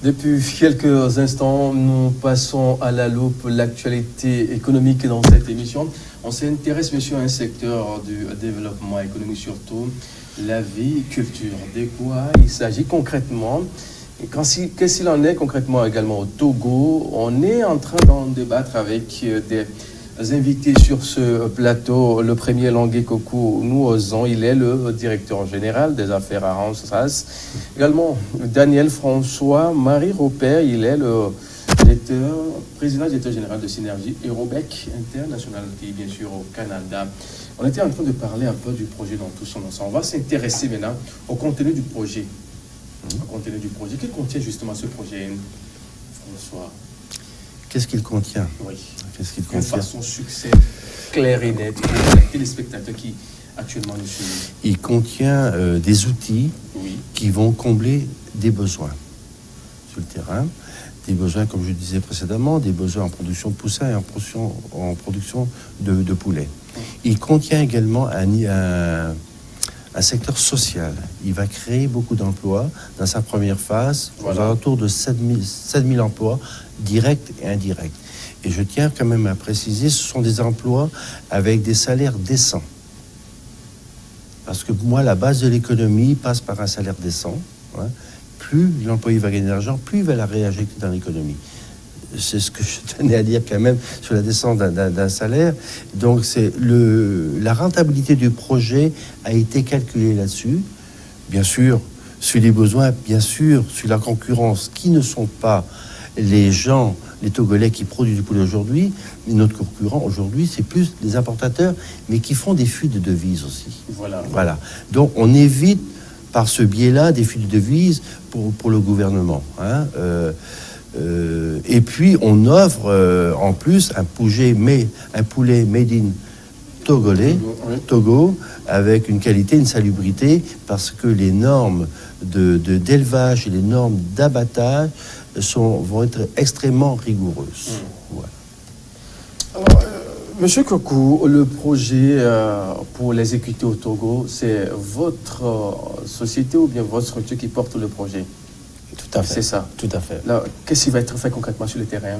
Depuis quelques instants, nous passons à la loupe l'actualité économique dans cette émission. On s'intéresse, monsieur, à un secteur du développement économique, surtout la vie culture. De quoi il s'agit concrètement? Et qu'est-ce qu'il en est concrètement également au Togo? On est en train d'en débattre avec des invités sur ce plateau. Le premier, Langué Kokou Nouozan, il est le directeur général des affaires à Ramsas. Également, Daniel François Marie Robert, il est le président directeur général de Synergie Eurobec International, qui est bien sûr au Canada. On était en train de parler un peu du projet dans tout son ensemble. On va s'intéresser maintenant au contenu du projet. Au contenu du projet. Que contient justement ce projet, François? Qu'est-ce qu'il contient? Oui. Qu'est-ce qu'il contient? De façon succès, claire et nette pour les téléspectateurs qui actuellement nous suivent. Il contient des outils qui vont combler des besoins sur le terrain. Des besoins, comme je disais précédemment, des besoins en production de poussins et en production de poulets. Il contient également un secteur social. Il va créer beaucoup d'emplois dans sa première phase, aux alentours de 7 000 emplois directs et indirects. Et je tiens quand même à préciser, ce sont des emplois avec des salaires décents. Parce que pour moi, la base de l'économie passe par un salaire décent. Hein. Plus l'employé va gagner d'argent, plus il va la réinjecter dans l'économie. C'est ce que je tenais à dire quand même sur la descente d'un salaire. Donc la rentabilité du projet a été calculée là-dessus. Bien sûr, sur les besoins, bien sûr, sur la concurrence, qui ne sont pas les gens, les Togolais qui produisent du poulet aujourd'hui. Notre concurrent aujourd'hui, c'est plus les importateurs, mais qui font des fuites de devises aussi. Voilà. Donc on évite par ce biais-là des fuites de devises pour le gouvernement. Hein. Et puis on offre en plus un poulet made in togolais, Togo, avec une qualité, une salubrité, parce que les normes d'élevage et les normes d'abattage vont être extrêmement rigoureuses. Voilà. Alors, Monsieur Kokou, le projet pour l'exécuter au Togo, c'est votre société ou bien votre structure qui porte le projet? Tout à fait. C'est ça. Tout à fait. Alors, qu'est-ce qui va être fait concrètement sur le terrain?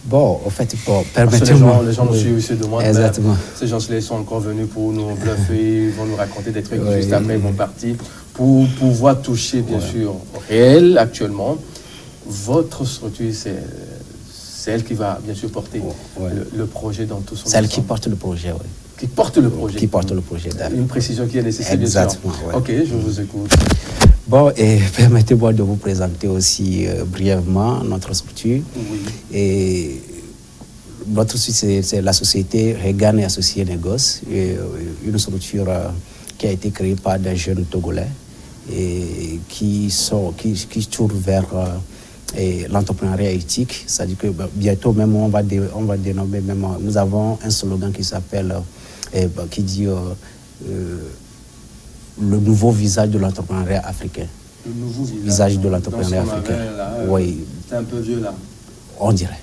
Bon, en fait, permettez-moi. Les gens nous suivent, se demandent. Exactement. Ces gens-là sont encore venus pour nous bluffer, ils vont nous raconter des trucs, juste après ils vont partir. Pour pouvoir toucher, bien sûr, au réel actuellement, votre structure, c'est elle qui va bien sûr porter le projet dans tout son Celle qui porte le projet, oui. Qui porte le projet. Qui porte le projet. Une précision qui est nécessaire, bien sûr. Exactement. Ouais. Ok, je vous écoute. Bon, et permettez-moi de vous présenter aussi brièvement notre structure. Oui. Et notre structure, c'est la société Regan et Associés Négoce, une structure qui a été créée par des jeunes Togolais et qui tournent vers l'entrepreneuriat éthique. C'est-à-dire que bientôt même on va dénommer même, nous avons un slogan qui s'appelle qui dit le nouveau visage de l'entrepreneuriat africain. Le nouveau visage de l'entrepreneuriat africain. Oui. C'est un peu vieux là. On dirait.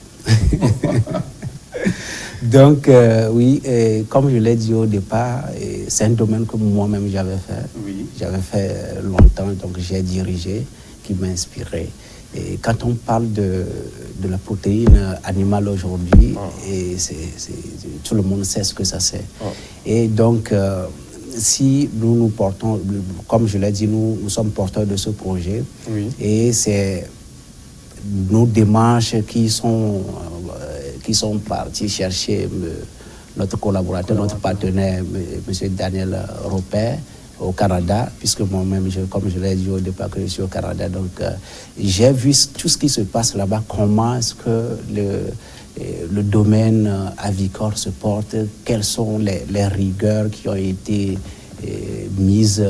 Donc, oui, comme je l'ai dit au départ, c'est un domaine que moi-même j'avais fait. Oui. J'avais fait longtemps, donc j'ai dirigé, qui m'a inspiré. Et quand on parle de la protéine animale aujourd'hui, et tout le monde sait ce que ça c'est. Et donc, si nous portons, comme je l'ai dit, nous sommes porteurs de ce projet, et c'est nos démarches qui sont partis chercher notre collaborateur, notre partenaire, M. Daniel Robert, au Canada, puisque moi-même, comme je l'ai dit au départ, que je suis au Canada, donc j'ai vu tout ce qui se passe là-bas, comment est-ce que le domaine avicole se porte, quelles sont les rigueurs qui ont été mises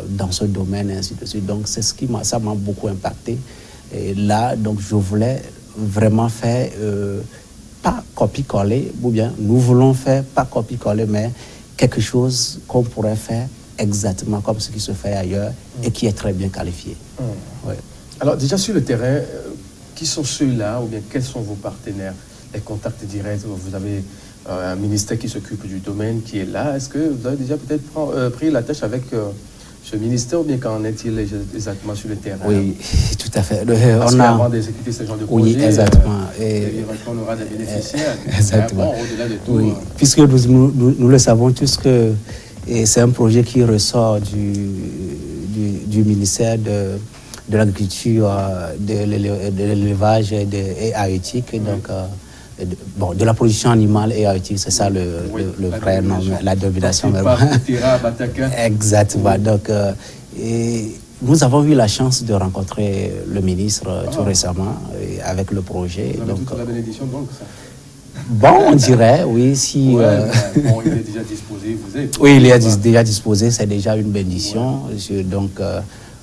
dans ce domaine, et ainsi de suite. Donc c'est ça m'a beaucoup impacté. Et là, donc je voulais vraiment faire, pas copier-coller, ou bien nous voulons faire, pas copier-coller, mais quelque chose qu'on pourrait faire exactement comme ce qui se fait ailleurs et qui est très bien qualifié. Ouais. Alors déjà sur le terrain, qui sont ceux-là ou bien quels sont vos partenaires? Les contacts directs, vous avez un ministère qui s'occupe du domaine qui est là. Est-ce que vous avez déjà peut-être pris la tâche avec ce ministère ou bien qu'en est-il exactement sur le terrain? Oui, tout à fait. Parce qu'avant d'exécuter ce genre de projet, oui, exactement. On aura des bénéficiaires. Exactement. Bon, au-delà de tout. Oui, puisque nous le savons tous que c'est un projet qui ressort du ministère de l'Agriculture, de l'élevage et halieutique, donc de la production animale et halieutique, c'est ça le vrai nom, la domination. Exactement. Donc, nous avons eu la chance de rencontrer le ministre tout récemment avec le projet. Vous avez toute la bénédiction donc ça. Bon, on dirait, oui, si... bon, il est déjà disposé, vous êtes... Oui, il est déjà disposé, c'est déjà une bénédiction. Ouais. Donc,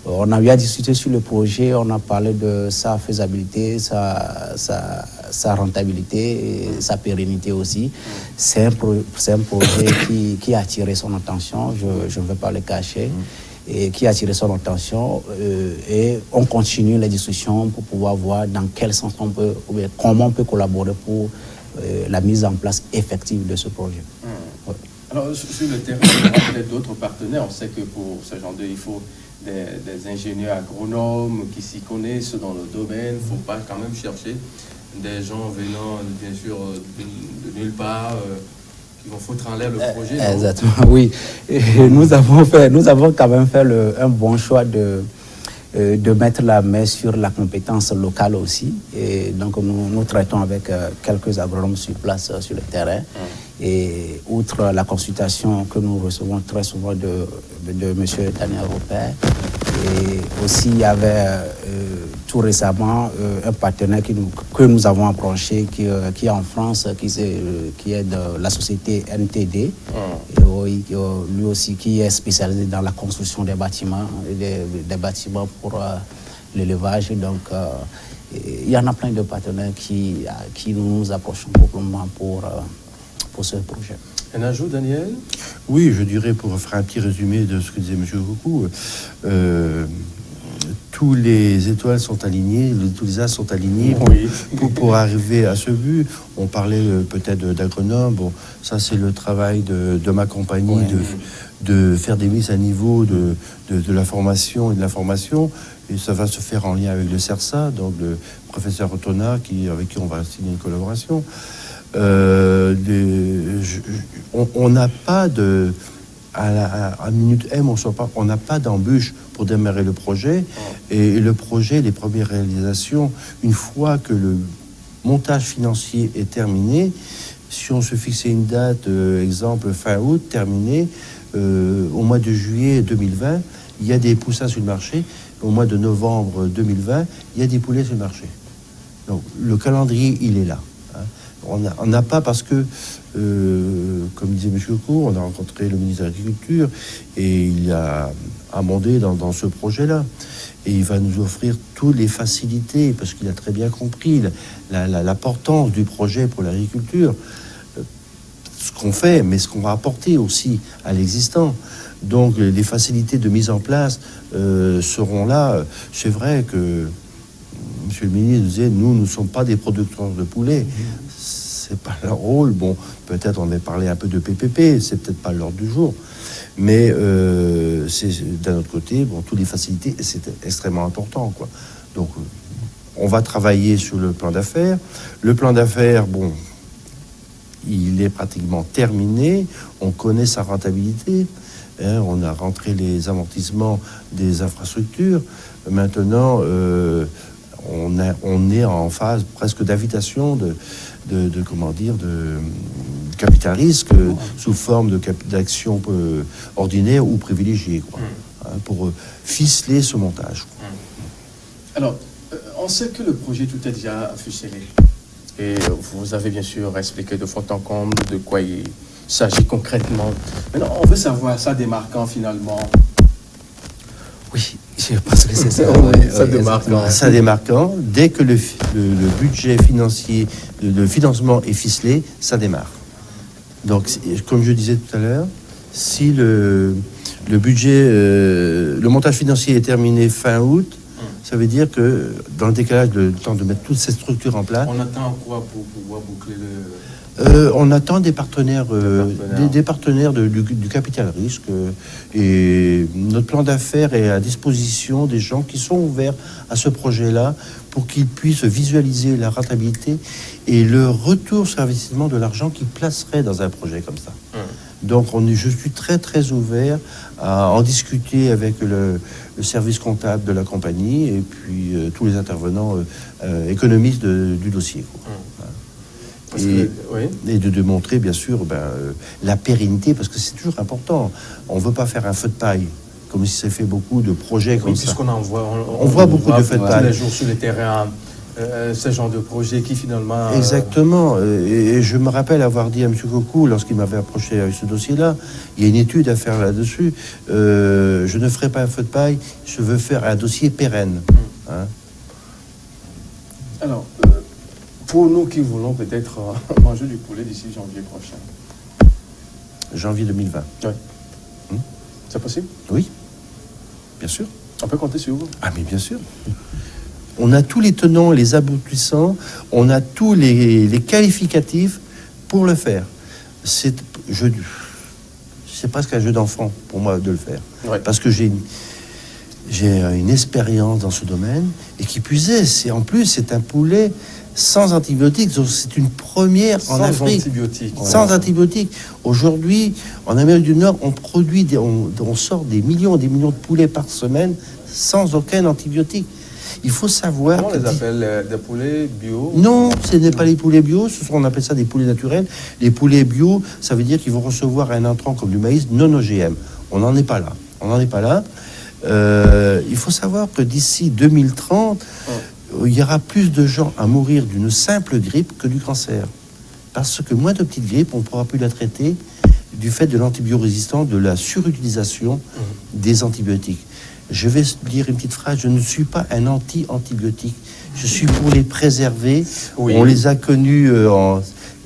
on a eu à discuter sur le projet, on a parlé de sa faisabilité, sa rentabilité et sa pérennité aussi. C'est un projet qui a attiré son attention, je ne vais pas le cacher, et qui a attiré son attention. Et on continue les discussions pour pouvoir voir dans quel sens on peut, comment on peut collaborer pour la mise en place effective de ce projet. Ouais. Alors, sur le terrain, il y a peut-être d'autres partenaires. On sait que pour ce genre il faut des ingénieurs agronomes qui s'y connaissent dans le domaine. Il ne faut pas quand même chercher des gens venant, bien sûr, de nulle part, qui vont foutre en l'air le projet. Exactement, oui. Et nous avons quand même fait un bon choix de mettre la main sur la compétence locale aussi. Et donc, nous traitons avec quelques agronomes sur place, sur le terrain. Et outre la consultation que nous recevons très souvent de M. Daniel Robert, et aussi il y avait tout récemment un partenaire que nous avons approché qui est en France, qui est de la société NTD, et lui aussi qui est spécialisé dans la construction des bâtiments, des bâtiments pour l'élevage. Donc il y en a plein de partenaires qui nous approchent proprement pour ce projet. Un ajout, Daniel? Oui, je dirais, pour faire un petit résumé de ce que disait M. Coucou, tous les étoiles sont alignées, tous les astres sont alignés pour arriver à ce but. On parlait peut-être d'agronome. Bon, ça, c'est le travail de ma compagnie, de faire des mises à niveau de la formation et de l'information. Et ça va se faire en lien avec le CERSA, donc le professeur Otona, avec qui on va signer une collaboration. On n'a pas à minute M, on n'a pas d'embûche pour démarrer le projet. Et le projet, les premières réalisations, une fois que le montage financier est terminé, si on se fixait une date, exemple fin août, terminée, au mois de juillet 2020, il y a des poussins sur le marché. Au mois de novembre 2020, il y a des poulets sur le marché. Donc le calendrier, il est là. On n'a pas parce que, comme disait M. Cour, on a rencontré le ministre de l'Agriculture et il a amendé dans ce projet-là. Et il va nous offrir toutes les facilités parce qu'il a très bien compris l'importance du projet pour l'agriculture. Ce qu'on fait, mais ce qu'on va apporter aussi à l'existant. Donc les facilités de mise en place seront là. C'est vrai que Monsieur le ministre disait, nous ne sommes pas des producteurs de poulets. C'est pas leur rôle. Bon, peut-être on avait parlé un peu de PPP, c'est peut-être pas l'ordre du jour. Mais c'est d'un autre côté, bon, toutes les facilités, c'est extrêmement important, quoi. Donc, on va travailler sur le plan d'affaires. Le plan d'affaires, bon, il est pratiquement terminé. On connaît sa rentabilité. On a rentré les amortissements des infrastructures. Maintenant, on est en phase presque d'invitation de capital risque sous forme d'action ordinaire ou privilégiée, quoi, pour ficeler ce montage. Alors, on sait que le projet tout est déjà ficelé. Et vous avez bien sûr expliqué de fond en comble de quoi il s'agit concrètement. Maintenant, on veut savoir ça démarquant finalement. Oui, je pense que c'est ça. Ça démarquant. Dès que le budget financier, le financement est ficelé, ça démarre. Donc, comme je disais tout à l'heure, si le budget, le montage financier est terminé fin août, Ça veut dire que dans le décalage de temps de mettre toutes ces structures en place... On attend quoi pour pouvoir boucler on attend des partenaires, des partenaires du capital risque. Et notre plan d'affaires est à disposition des gens qui sont ouverts à ce projet-là pour qu'ils puissent visualiser la rentabilité et le retour sur investissement de l'argent qu'ils placeraient dans un projet comme ça. Donc je suis très très ouvert à en discuter avec le service comptable de la compagnie et puis tous les intervenants économistes du dossier. Et de démontrer bien sûr la pérennité, parce que c'est toujours important. On ne veut pas faire un feu de paille, comme si ça fait beaucoup de projets comme ça. Puisqu'on en voit, on voit beaucoup de feux de paille tous les jours sur les terrains. Ce genre de projet qui finalement... Exactement. Et je me rappelle avoir dit à M. Cocou, lorsqu'il m'avait approché avec ce dossier-là, il y a une étude à faire là-dessus. Je ne ferai pas un feu de paille, je veux faire un dossier pérenne. Hein? Alors, pour nous qui voulons peut-être manger du poulet d'ici janvier prochain. Janvier 2020. Oui. C'est possible? Oui, bien sûr. On peut compter sur vous? Ah mais bien sûr. On a tous les tenants, les aboutissants, on a tous les qualificatifs pour le faire. C'est presque un jeu d'enfant pour moi de le faire. Ouais. Parce que j'ai une expérience dans ce domaine et qui plus est, c'est un poulet sans antibiotiques. Donc c'est une première en Afrique. Sans antibiotiques. Aujourd'hui, en Amérique du Nord, on sort des millions et des millions de poulets par semaine sans aucun antibiotique. Il faut savoir... Comment on les appelle des poulets bio? Non, ce n'est pas les poulets bio, on appelle ça des poulets naturels. Les poulets bio, ça veut dire qu'ils vont recevoir un intrant comme du maïs non OGM. On n'en est pas là. Il faut savoir que d'ici 2030, il y aura plus de gens à mourir d'une simple grippe que du cancer. Parce que moins de petites grippes, on ne pourra plus la traiter du fait de l'antibiorésistance, de la surutilisation des antibiotiques. Je vais dire une petite phrase, je ne suis pas un anti-antibiotique. Je suis pour les préserver. Oui. On les a connus,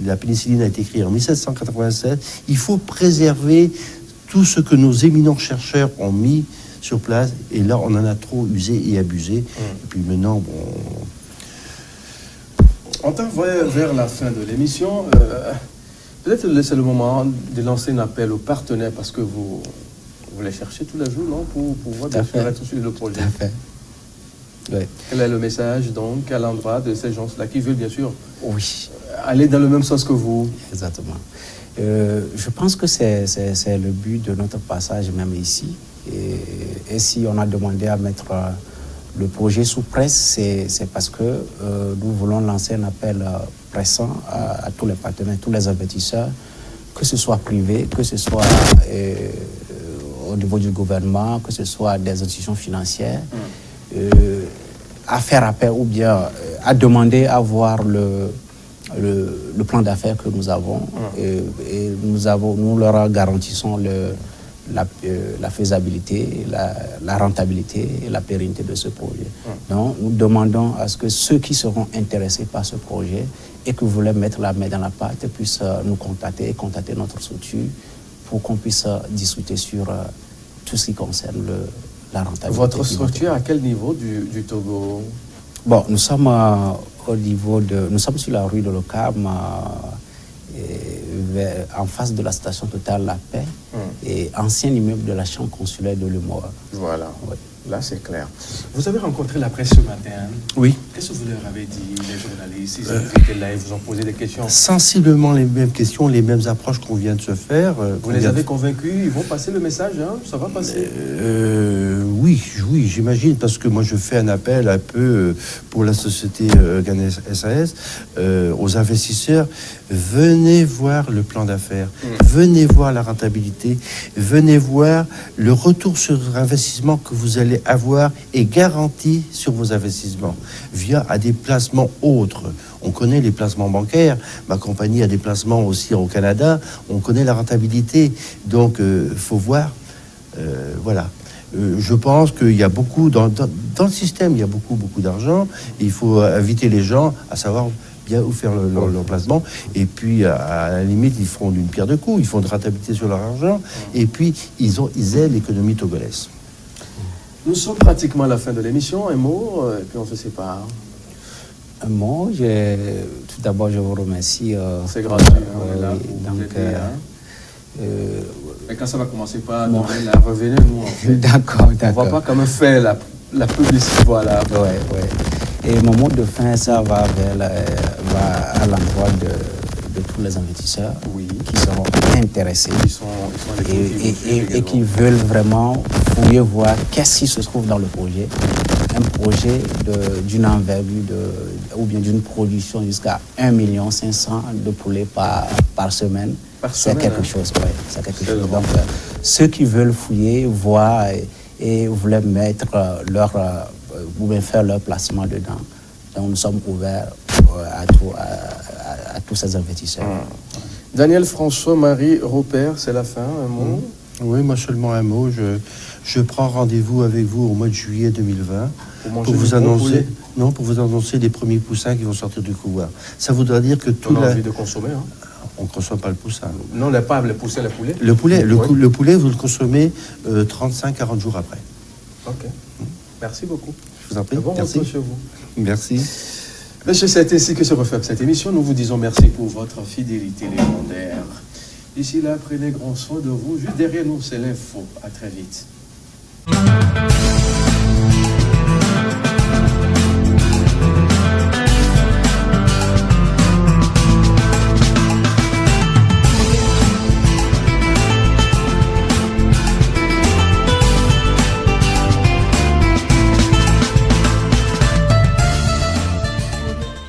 la pénicilline a été écrite en 1787. Il faut préserver tout ce que nos éminents chercheurs ont mis sur place. Et là, on en a trop usé et abusé. Et puis maintenant, On tend vers la fin de l'émission. Peut-être c'est le moment de lancer un appel aux partenaires parce que vous les cherchez tous les jours, non, pour pouvoir être sur le projet. Tout à fait. Oui. Quel est le message, donc, à l'endroit de ces gens-là qui veulent, bien sûr, aller dans le même sens que vous? Exactement. Je pense que c'est le but de notre passage, même ici. Et si on a demandé à mettre le projet sous presse, c'est parce que nous voulons lancer un appel pressant à tous les partenaires, tous les investisseurs, que ce soit privé, que ce soit... au niveau du gouvernement, que ce soit des institutions financières, à faire appel ou bien à demander à voir le plan d'affaires que nous avons. Et nous leur garantissons la faisabilité, la rentabilité et la pérennité de ce projet. Donc, nous demandons à ce que ceux qui seront intéressés par ce projet et qui voulaient mettre la main dans la pâte puissent nous contacter et contacter notre structure pour qu'on puisse discuter sur tout ce qui concerne la rentabilité. Votre structure, à quel niveau du Togo? Bon, nous sommes nous sommes sur la rue de l'Ocam, en face de la station Total La Paix, et ancien immeuble de la chambre consulaire de l'Humour. Voilà. Oui. Là, c'est clair. Vous avez rencontré la presse ce matin. Oui. Qu'est-ce que vous leur avez dit, les journalistes? Ils étaient là, ils vous ont posé des questions. Sensiblement les mêmes questions, les mêmes approches qu'on vient de se faire. Vous les avez convaincus? Ils vont passer le message, hein? Ça va passer? Oui, j'imagine, parce que moi, je fais un appel un peu pour la société Ghana SAS, aux investisseurs. Venez voir le plan d'affaires, venez voir la rentabilité, venez voir le retour sur investissement que vous allez avoir et garanti sur vos investissements via à des placements autres. On connaît les placements bancaires, ma compagnie a des placements aussi au Canada, on connaît la rentabilité, donc faut voir, voilà. Je pense qu'il y a beaucoup, dans le système, il y a beaucoup d'argent, et il faut inviter les gens à savoir bien où faire leur placement, et puis à la limite ils feront d'une pierre deux coups, ils font de rentabilité sur leur argent, et puis ils aident l'économie togolaise. Nous sommes pratiquement à la fin de l'émission. Un mot, et puis on se sépare. Un mot, tout d'abord, je vous remercie. C'est gratuit, on est là pour vous aider, mais quand ça va commencer par revenez-nous. En fait. D'accord. On va pas quand même faire la publicité, voilà. Ouais. Et mon mot de fin, ça va à l'endroit de tous les investisseurs qui seront intéressés et qui veulent vraiment fouiller, voir qu'est-ce qui se trouve dans le projet. Un projet d'une envergure ou bien d'une production jusqu'à 1,5 million de poulets par semaine. C'est quelque chose, c'est quelque chose. Donc, ceux qui veulent fouiller, voir et voulaient mettre ou bien faire leur placement dedans. Donc, nous sommes ouverts à tous ces investisseurs. Daniel François-Marie Robert, c'est la fin, un mot. Oui, moi seulement un mot. Je prends rendez-vous avec vous au mois de juillet 2020 pour vous annoncer les premiers poussins qui vont sortir du couloir. Ça voudra dire que tout on a envie de consommer. On ne consomme pas le poussin. Non, pas les poussins, les poulets. Le poulet, vous le consommez 35-40 jours après. Ok. Merci beaucoup. Je vous en prie. Bon merci. Chez vous. Merci. Monsieur, c'est ainsi que se referme cette émission. Nous vous disons merci pour votre fidélité légendaire. D'ici là, prenez grand soin de vous. Juste derrière nous, c'est l'info. À très vite.